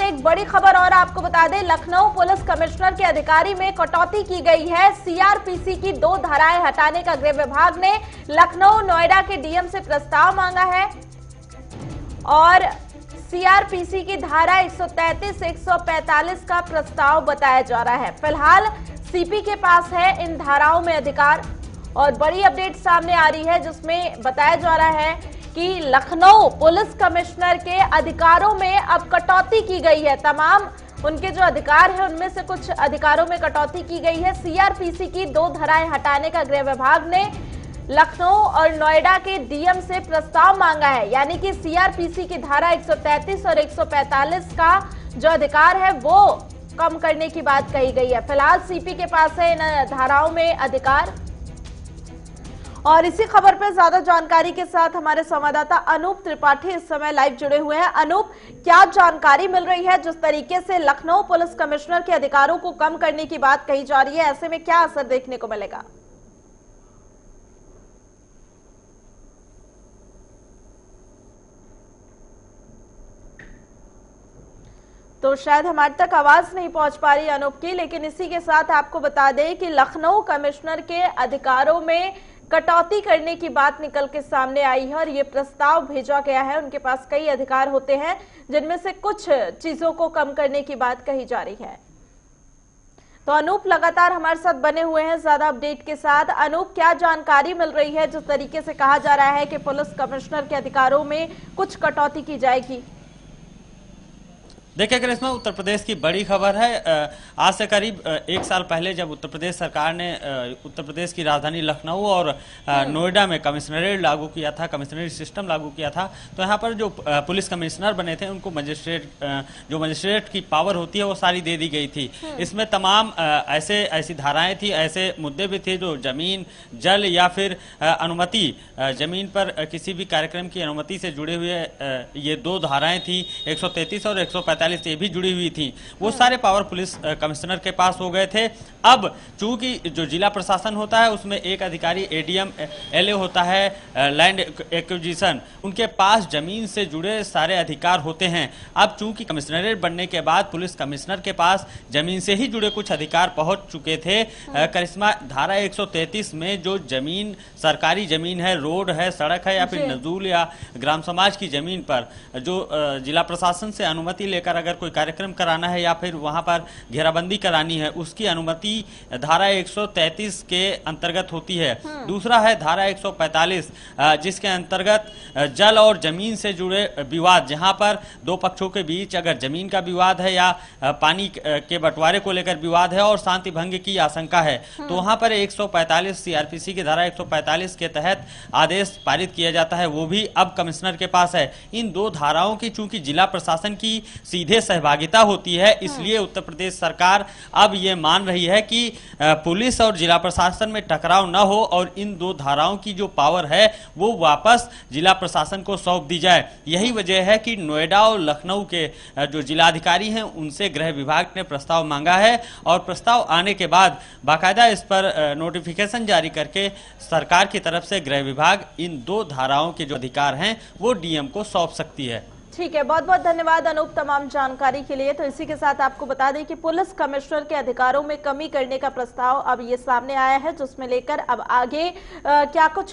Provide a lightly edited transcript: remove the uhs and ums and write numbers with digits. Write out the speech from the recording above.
एक बड़ी खबर और आपको बता दें, लखनऊ पुलिस कमिश्नर के अधिकारी में कटौती की गई है। सीआरपीसी की 2 धाराएं हटाने का गृह विभाग ने लखनऊ नोएडा के डीएम से प्रस्ताव मांगा है और सीआरपीसी की धारा 133, 145 का प्रस्ताव बताया जा रहा है। फिलहाल सीपी के पास है इन धाराओं में अधिकार और बड़ी अपडेट सामने आ रही है जिसमें बताया जा रहा है कि लखनऊ पुलिस कमिश्नर के अधिकारों में अब कटौती की गई है। तमाम उनके जो अधिकार है उनमें से कुछ अधिकारों में कटौती की गई है। सीआरपीसी की 2 धाराएं हटाने का गृह विभाग ने लखनऊ और नोएडा के डीएम से प्रस्ताव मांगा है, यानी कि सीआरपीसी की धारा 133 और 145 का जो अधिकार है वो कम करने की बात कही गई है। फिलहाल सीपी के पास है इन धाराओं में अधिकार। और इसी खबर पर ज्यादा जानकारी के साथ हमारे संवाददाता अनूप त्रिपाठी इस समय लाइव जुड़े हुए हैं। अनूप, क्या जानकारी मिल रही है? जिस तरीके से लखनऊ पुलिस कमिश्नर के अधिकारों को कम करने की बात कही जा रही है, ऐसे में क्या असर देखने को मिलेगा? तो शायद हमारे तक आवाज नहीं पहुंच पा रही अनूप की, लेकिन इसी के साथ आपको बता दें कि लखनऊ कमिश्नर के अधिकारों में कटौती करने की बात निकल के सामने आई है और ये प्रस्ताव भेजा गया है। उनके पास कई अधिकार होते हैं जिनमें से कुछ चीजों को कम करने की बात कही जा रही है। तो अनूप लगातार हमारे साथ बने हुए हैं ज्यादा अपडेट के साथ। अनूप, क्या जानकारी मिल रही है जिस तरीके से कहा जा रहा है कि पुलिस कमिश्नर के अधिकारों में कुछ कटौती की जाएगी? देखिए करिश्मा, उत्तर प्रदेश की बड़ी खबर है। आज से करीब 1 साल पहले जब उत्तर प्रदेश सरकार ने उत्तर प्रदेश की राजधानी लखनऊ और नोएडा में कमिश्नरेट लागू किया था, कमिश्नरेट सिस्टम लागू किया था, तो यहाँ पर जो पुलिस कमिश्नर बने थे उनको मजिस्ट्रेट की पावर होती है वो सारी दे दी गई थी। इसमें तमाम ऐसी धाराएं थी, ऐसे मुद्दे भी थे जो जमीन, जल या फिर अनुमति, जमीन पर किसी भी कार्यक्रम की अनुमति से जुड़े हुए ये 2 धाराएं थी, 133 और 145 ये भी जुड़ी हुई थी। वो सारे पावर पुलिस कमिश्नर के पास हो गए थे। अब चूंकि जो जिला प्रशासन होता है उसमें एक अधिकारी एडीएम एलए होता है, लैंड एक्विजिशन, उनके पास जमीन से जुड़े सारे अधिकार होते हैं। अब चूंकि कमिश्नरेट बनने के बाद पुलिस कमिश्नर के पास जमीन से ही जुड़े कुछ अधिकार पहुंच चुके थे। करिश्मा, धारा 133 में जो जमीन, सरकारी जमीन है, रोड है, सड़क है या फिर नजूल या ग्राम समाज की जमीन पर जो जिला प्रशासन से अनुमति लेकर अगर कोई कार्यक्रम कराना है या फिर वहां पर घेराबंदी करानी है, उसकी अनुमति धारा 133 के अंतर्गत होती है। दूसरा है धारा 145, जिसके अंतर्गत जल और जमीन से जुड़े विवाद, जहां पर 2 पक्षों के बीच अगर जमीन का विवाद है या पानी के बंटवारे को लेकर विवाद है और शांति भंग की आशंका है, तो वहां पर 145 सीआरपीसी की धारा 145 के तहत आदेश पारित किया जाता है, वो भी अब कमिश्नर के पास है। इन 2 धाराओं की चूंकि जिला प्रशासन की सीधे सहभागिता होती है, इसलिए उत्तर प्रदेश सरकार अब ये मान रही है कि पुलिस और जिला प्रशासन में टकराव न हो और इन 2 धाराओं की जो पावर है वो वापस जिला प्रशासन को सौंप दी जाए। यही वजह है कि नोएडा और लखनऊ के जो जिलाधिकारी हैं उनसे गृह विभाग ने प्रस्ताव मांगा है और प्रस्ताव आने के बाद बाकायदा इस पर नोटिफिकेशन जारी करके सरकार की तरफ से गृह विभाग इन 2 धाराओं के जो अधिकार हैं वो डीएम को सौंप सकती है। ठीक है, बहुत बहुत धन्यवाद अनूप तमाम जानकारी के लिए। तो इसी के साथ आपको बता दें कि पुलिस कमिश्नर के अधिकारों में कमी करने का प्रस्ताव अब ये सामने आया है, जिसमें लेकर अब आगे क्या कुछ